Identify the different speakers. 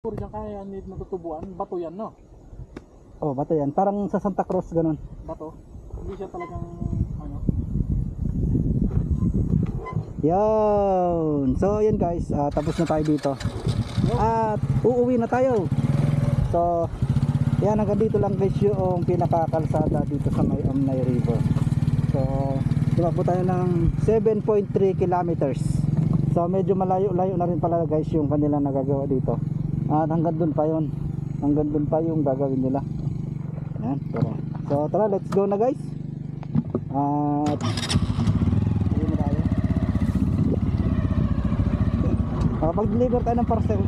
Speaker 1: Puro dyan kaya need natutubuan, bato yan, no?
Speaker 2: Oh, bato yan. Parang sa Santa Cruz ganun.
Speaker 1: Bato. Hindi siya talagang ano.
Speaker 2: Yun. So, yun guys. Tapos na tayo dito. At uuwi na tayo. So, yan. Hanggang dito lang guys yung pinakakalsada dito sa may Omnay River. So, tumakbo tayo ng 7.3 kilometers. So, medyo malayo-layo na rin pala guys yung kanilang nagagawa dito. At hanggang dun pa yun. Hanggang dun pa yung gagawin nila. Yan. So, tara. Let's go na guys. At pag-deliver tayo ng parcel